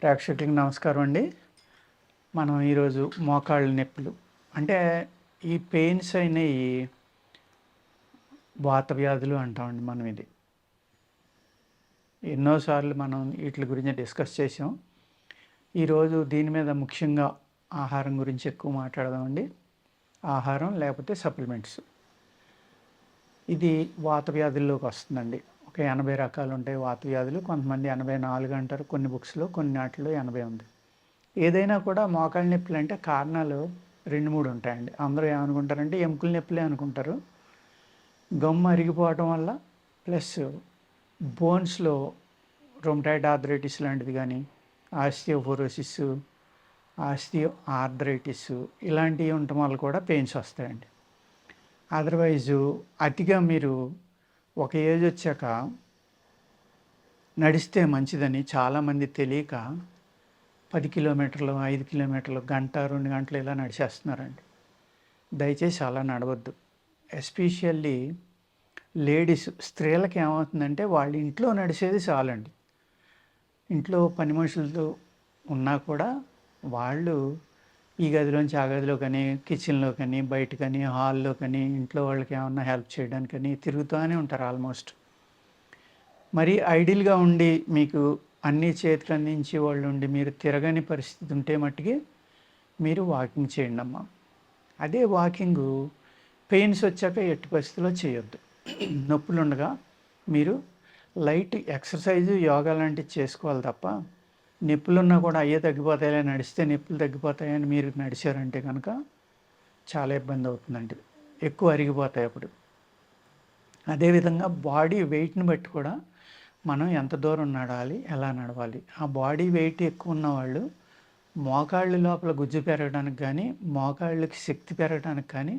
ప్రేక్షకులకి నమస్కారం అండి. మనం ఈరోజు మోకాళ్ళ నొప్పులు అంటే ఈ పెయిన్స్ అయినయి వాత వ్యాధులు అంటామండి మనం. ఇది ఎన్నోసార్లు మనం వీటి గురించి డిస్కస్ చేసాం. ఈరోజు దీని మీద ముఖ్యంగా ఆహారం గురించి ఎక్కువ మాట్లాడదామండి. ఆహారం లేకపోతే సప్లిమెంట్స్. ఇది వాత వ్యాధుల్లోకి వస్తుందండి. ఒక 80 రకాలు ఉంటాయి వాత వ్యాధులు. కొంతమంది 84 అంటారు, కొన్ని బుక్స్లో, కొన్ని వాటిలో 80 ఉంది. ఏదైనా కూడా మోకాళ్ళ నొప్పులు అంటే కారణాలు 2-3 ఉంటాయండి. అందరూ ఏమనుకుంటారంటే ఎముకల నొప్పులే అనుకుంటారు. గమ్ము అరిగిపోవటం వల్ల ప్లస్ బోన్స్లో రొమటాయిడ్ ఆర్థరైటిస్ లాంటిది కానీ, ఆస్టియోపోరోసిస్, ఆస్టియో ఆర్థరైటిస్ ఇలాంటివి ఉండటం వల్ల కూడా పెయిన్స్ వస్తాయండి. అదర్వైజు అతిగా మీరు ఒక ఏజ్ వచ్చాక నడిస్తే మంచిదని చాలామంది తెలియక 10 కిలోమీటర్లు, 5 కిలోమీటర్లు, గంట, 2 గంటలు ఇలా నడిచేస్తున్నారండి. దయచేసి అలా నడవద్దు. ఎస్పెషల్లీ లేడీస్, స్త్రీలకు ఏమవుతుందంటే వాళ్ళ ఇంట్లో నడిచేది చాలండి. ఇంట్లో పని మనుషులతో ఉన్నా కూడా వాళ్ళు ఈ గదిలోంచి ఆ గదిలో కానీ, కిచెన్లో కానీ, బయట కానీ, హాల్లో కానీ, ఇంట్లో వాళ్ళకి ఏమన్నా హెల్ప్ చేయడానికని తిరుగుతూనే ఉంటారు ఆల్మోస్ట్. మరి ఐడియల్గా ఉండి మీకు అన్నీ చేతికి అందించే వాళ్ళు ఉండి మీరు తిరగని పరిస్థితి ఉంటే మట్టుకి మీరు వాకింగ్ చేయండి అమ్మా. అదే వాకింగు పెయిన్స్ వచ్చాక ఎట్టి పరిస్థితిలో చేయొద్దు. నొప్పులు ఉండగా మీరు లైట్ ఎక్సర్సైజు, యోగా లాంటివి చేసుకోవాలి తప్ప నొప్పులున్నా కూడా అయ్యే తగ్గిపోతాయని నడిస్తే నొప్పులు తగ్గిపోతాయని మీరు నడిచారంటే కనుక చాలా ఇబ్బంది అవుతుందండి. ఎక్కువ అరిగిపోతాయి అప్పుడు. అదేవిధంగా బాడీ వెయిట్ని బట్టి కూడా మనం ఎంత దూరం నడవాలి, ఎలా నడవాలి. ఆ బాడీ వెయిట్ ఎక్కువ ఉన్నవాళ్ళు మోకాళ్ళ లోపల గుజ్జు పెరగడానికి కానీ, మోకాళ్ళకి శక్తి పెరగడానికి కానీ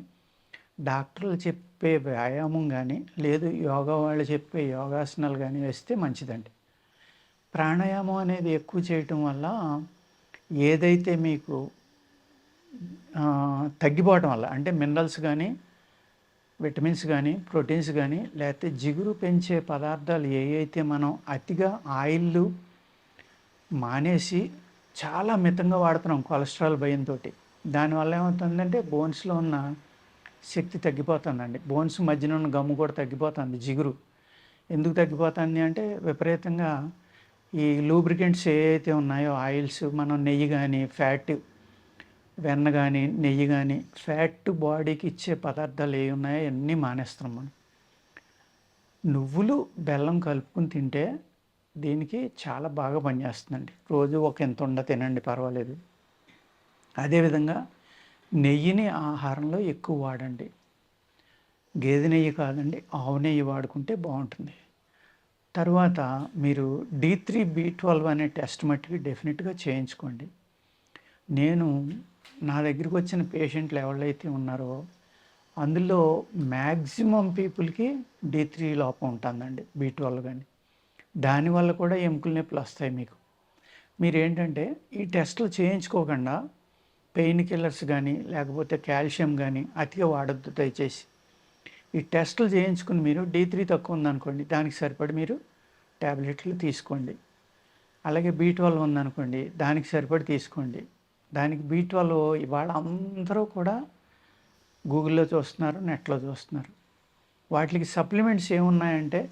డాక్టర్లు చెప్పే వ్యాయామం కానీ, లేదు యోగా వాళ్ళు చెప్పే యోగాసనాలు కానీ వేస్తే మంచిదండి. ప్రాణాయామం అనేది ఎక్కువ చేయటం వల్ల ఏదైతే మీకు తగ్గిపోవటం వల్ల అంటే మినరల్స్ కానీ, విటమిన్స్ కానీ, ప్రోటీన్స్ కానీ, లేకపోతే జిగురు పెంచే పదార్థాలు ఏవైతే మనం అతిగా ఆయిల్లు మానేసి చాలా మితంగా వాడుతున్నాం కొలెస్ట్రాల్ భయంతో, దానివల్ల ఏమవుతుందంటే బోన్స్లో ఉన్న శక్తి తగ్గిపోతుందండి. బోన్స్ మధ్యన ఉన్న గమ్ము కూడా తగ్గిపోతుంది. జిగురు ఎందుకు తగ్గిపోతుంది అంటే విపరీతంగా ఈ లూబ్రికెంట్స్ ఏవైతే ఉన్నాయో ఆయిల్స్, మనం నెయ్యి కానీ, ఫ్యాట్, వెన్న కానీ, నెయ్యి కానీ, ఫ్యాట్ బాడీకి ఇచ్చే పదార్థాలు ఏవి ఉన్నాయో అన్నీ మానేస్తున్నాం మనం. నువ్వులు, బెల్లం కలుపుకుని తింటే దీనికి చాలా బాగా పనిచేస్తుందండి. రోజు ఒక ఇంత ఉండ తినండి, పర్వాలేదు. అదేవిధంగా నెయ్యిని ఆహారంలో ఎక్కువ వాడండి. గేదె నెయ్యి కాదండి, ఆవు నెయ్యి వాడుకుంటే బాగుంటుంది. తర్వాత మీరు D3, B12 అనే టెస్ట్ మట్టుకి డెఫినెట్గా చేయించుకోండి. నేను నా దగ్గరికి వచ్చిన పేషెంట్లు ఎవరైతే ఉన్నారో అందులో మ్యాక్సిమం పీపుల్కి D3 లోపం ఉంటుందండి, B12 కానీ. దానివల్ల కూడా ఎముకల నొప్పులు వస్తాయి మీకు. మీరు ఏంటంటే ఈ టెస్టులు చేయించుకోకుండా పెయిన్ కిల్లర్స్ కానీ, లేకపోతే కాల్షియం కానీ అతిగా వాడొద్దు దయచేసి. ఈ టెస్టులు చేయించుకుని మీరు D3 తక్కువ ఉందనుకోండి, దానికి సరిపడి మీరు ట్యాబ్లెట్లు తీసుకోండి. అలాగే B12 ఉందనుకోండి, దానికి సరిపడి తీసుకోండి. దానికి B12 ఇవాళ అందరూ కూడా గూగుల్లో చూస్తున్నారు, నెట్లో చూస్తున్నారు. వాటికి సప్లిమెంట్స్ ఏమున్నాయంటే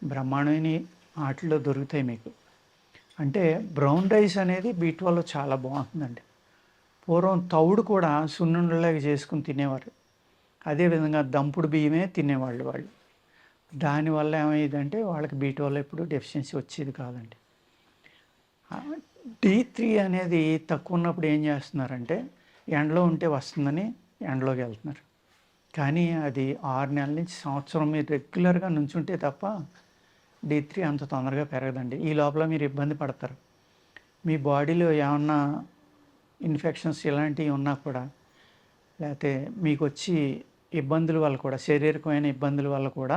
బ్రహ్మాండమైన వాటిలో దొరుకుతాయి మీకు. అంటే బ్రౌన్ రైస్ అనేది B12 చాలా బాగుంటుందండి. పూర్వం తౌడు కూడా సున్నుండలాగా చేసుకుని తినేవారు. అదేవిధంగా దంపుడు బియ్యమే తినేవాళ్ళు వాళ్ళు. దానివల్ల ఏమయ్యేదంటే వాళ్ళకి B12 ఎప్పుడు డెఫిషియన్సీ వచ్చేది కాదండి. D3 అనేది తక్కువ ఉన్నప్పుడు ఏం చేస్తున్నారంటే ఎండలో ఉంటే వస్తుందని ఎండలోకి వెళ్తున్నారు. కానీ అది 6 నెలల నుంచి సంవత్సరం మీరు రెగ్యులర్గా నుంచుంటే తప్ప D3 అంత తొందరగా పెరగదండి. ఈ లోపల మీరు ఇబ్బంది పడతారు. మీ బాడీలో ఏమన్నా ఇన్ఫెక్షన్స్ ఇలాంటివి ఉన్నా కూడా, లేకపోతే మీకు వచ్చి ఇబ్బందుల వల్ల కూడా, శారీరకమైన ఇబ్బందుల వల్ల కూడా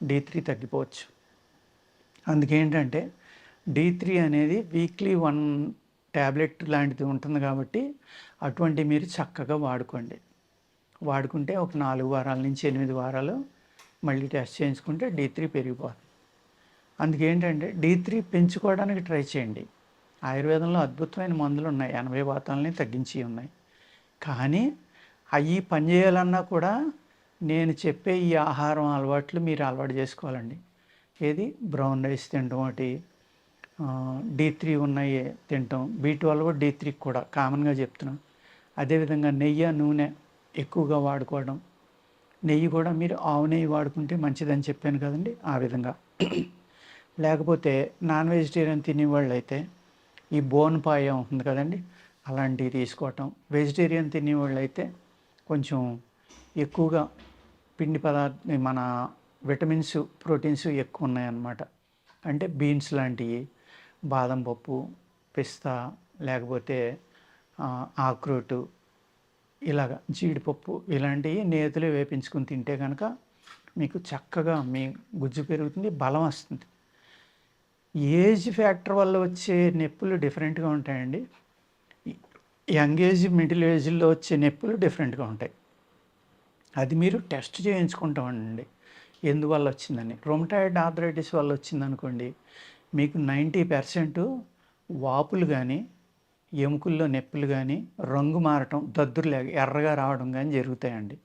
D3 తగ్గిపోవచ్చు. అందుకేంటంటే D3 అనేది వీక్లీ 1 ట్యాబ్లెట్ లాంటిది ఉంటుంది కాబట్టి అటువంటి మీరు చక్కగా వాడుకోండి. వాడుకుంటే ఒక 4 వారాల నుంచి 8 వారాలు మళ్ళీ టెస్ట్ చేయించుకుంటే D3 పెరిగిపోతుంది. అందుకేంటంటే D3 పెంచుకోవడానికి ట్రై చేయండి. ఆయుర్వేదంలో అద్భుతమైన మందులు ఉన్నాయి. 80 వాతాలని తగ్గించి ఉన్నాయి. కానీ అవి పనిచేయాలన్నా కూడా నేను చెప్పే ఈ ఆహారం అలవాట్లు మీరు అలవాటు చేసుకోవాలండి. ఏది బ్రౌన్ రైస్ తినడం ఒకటి, D3 ఉన్నాయి తినటం, B12 D3 కూడా కామన్గా చెప్తున్నాను. అదేవిధంగా నెయ్యి నూనె ఎక్కువగా వాడుకోవడం. నెయ్యి కూడా మీరు ఆవు నెయ్యి వాడుకుంటే మంచిదని చెప్పాను కదండి, ఆ విధంగా. లేకపోతే నాన్ వెజిటేరియన్ తినేవాళ్ళు అయితే ఈ బోన్ పాయ ఉంటుంది కదండి, అలాంటివి తీసుకోవటం. వెజిటేరియన్ తినేవాళ్ళు అయితే కొంచెం ఎక్కువగా పిండి మన విటమిన్స్ ప్రోటీన్స్ ఎక్కువ ఉన్నాయన్నమాట. అంటే బీన్స్ లాంటివి, బాదం పప్పు, పిస్తా, లేకపోతే ఆక్రోటు, ఇలాగ జీడిపప్పు ఇలాంటివి నేతిలో వేపించుకుని తింటే కనుక మీకు చక్కగా మీ గుజ్జు పెరుగుతుంది, బలం వస్తుంది. ఏజ్ ఫ్యాక్టర్ వల్ల వచ్చే నొప్పులు డిఫరెంట్గా ఉంటాయండి. యంగ్ ఏజ్, మిడిల్ ఏజ్లో వచ్చే నొప్పులు డిఫరెంట్గా ఉంటాయి. అది మీరు టెస్ట్ చేయించుకుంటామండి ఎందువల్ల వచ్చిందని. రొమటాయిడ్ ఆర్థరైటిస్ వల్ల వచ్చిందనుకోండి, మీకు 90% వాపులు కానీ, ఎముకల్లో నొప్పులు కానీ, రంగు మారటం, దద్దురు ఎర్రగా రావడం కానీ జరుగుతాయండి.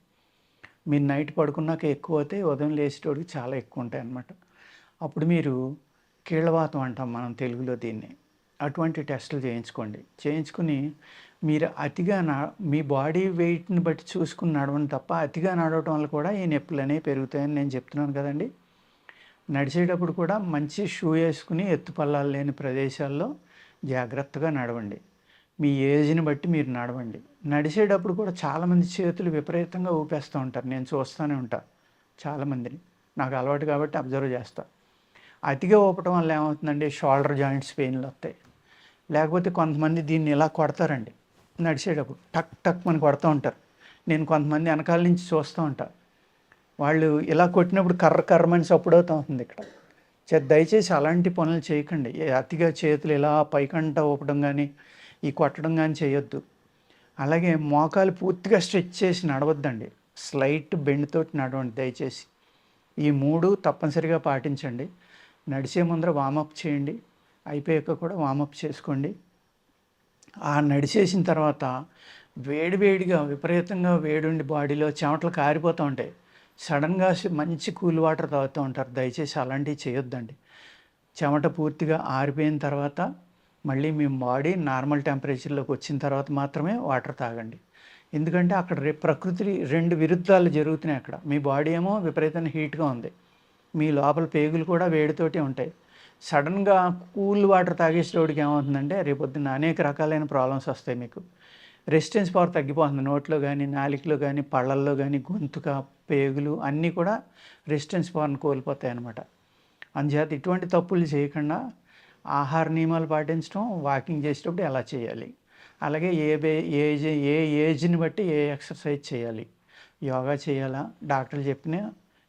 మీరు నైట్ పడుకున్నాక ఎక్కువ అవుతాయి, ఉదయం లేచేటోడికి చాలా ఎక్కువ ఉంటాయి అన్నమాట. అప్పుడు మీరు కీళ్ళవాతం అంటాం మనం తెలుగులో దీన్ని. అటువంటి టెస్టులు చేయించుకోండి. చేయించుకుని మీరు అతిగా మీ బాడీ వెయిట్ని బట్టి చూసుకుని నడవండి తప్ప అతిగా నడవటం వల్ల కూడా ఈ నొప్పులు అనేవి పెరుగుతాయని నేను చెప్తున్నాను కదండి. నడిచేటప్పుడు కూడా మంచి షూ వేసుకుని ఎత్తుపల్లాలు లేని ప్రదేశాల్లో జాగ్రత్తగా నడవండి. మీ ఏజ్ని బట్టి మీరు నడవండి. నడిచేటప్పుడు కూడా చాలామంది చేతులు విపరీతంగా ఊపేస్తూ ఉంటారు. నేను చూస్తూనే ఉంటాను చాలామందిని, నాకు అలవాటు కాబట్టి అబ్జర్వ్ చేస్తాను. అతిగా ఊపటం వల్ల ఏమవుతుందండి, షోల్డర్ జాయింట్స్ పెయిన్లు వస్తాయి. లేకపోతే కొంతమంది దీన్ని ఇలా కొడతారండి నడిచేటప్పుడు, టక్ టక్ అని కొడుతూ ఉంటారు. నేను కొంతమంది వెనకాల నుంచి చూస్తూ ఉంటాను, వాళ్ళు ఇలా కొట్టినప్పుడు కర్రమని సప్పుడు అవుతూ ఉంటుంది ఇక్కడ. దయచేసి అలాంటి పనులు చేయకండి. అతిగా చేతులు ఇలా పైకంట ఊపడం కానీ, ఈ కొట్టడం కానీ చేయొద్దు. అలాగే మోకాలు పూర్తిగా స్ట్రెచ్ చేసి నడవద్దండి, స్లైట్ బెండ్ తోటి నడవండి దయచేసి. ఈ 3 తప్పనిసరిగా పాటించండి. నడిచే ముందర వామప్ చేయండి, అయిపోయాక కూడా వామప్ చేసుకోండి. ఆ నడిచేసిన తర్వాత వేడివేడిగా విపరీతంగా వేడుండి బాడీలో చెమటలు కారిపోతూ ఉంటాయి. సడన్గా మంచి కూల్ వాటర్ తాగుతూ ఉంటారు. దయచేసి అలాంటివి చేయొద్దండి. చెమట పూర్తిగా ఆరిపోయిన తర్వాత మళ్ళీ మీ బాడీ నార్మల్ టెంపరేచర్లోకి వచ్చిన తర్వాత మాత్రమే వాటర్ తాగండి. ఎందుకంటే అక్కడ ప్రకృతి 2 విరుద్ధాలు జరుగుతున్నాయి అక్కడ. మీ బాడీ ఏమో విపరీతమైన హీట్గా ఉంది, మీ లోపల పేగులు కూడా వేడితోటి ఉంటాయి. సడన్గా కూల్ వాటర్ తాగేసేటోడికి ఏమవుతుందంటే రేపొద్దున అనేక రకాలైన ప్రాబ్లమ్స్ వస్తాయి. మీకు రెసిస్టెన్స్ పవర్ తగ్గిపోతుంది. నోట్లో కానీ, నాలికలో కానీ, పళ్ళల్లో కానీ, గొంతుక, పేగులు అన్నీ కూడా రెసిస్టెన్స్ పవర్ని కోల్పోతాయి అన్నమాట. అందుచేత ఇటువంటి తప్పులు చేయకుండా ఆహార నియమాలు పాటించడం, వాకింగ్ చేసేటప్పుడు ఎలా చేయాలి, అలాగే ఏ ఏజ్ని బట్టి ఏ ఎక్సర్సైజ్ చేయాలి, యోగా చేయాలా, డాక్టర్లు చెప్పిన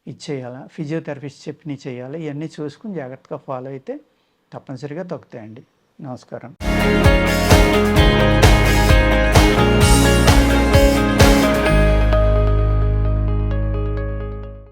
ఇది చేయాలా, ఫిజియోథెరపిస్ట్ చెప్పినవి చేయాలి, ఇవన్నీ చూసుకుని జాగ్రత్తగా ఫాలో అయితే తప్పనిసరిగా తగ్గుతాయండి. నమస్కారం.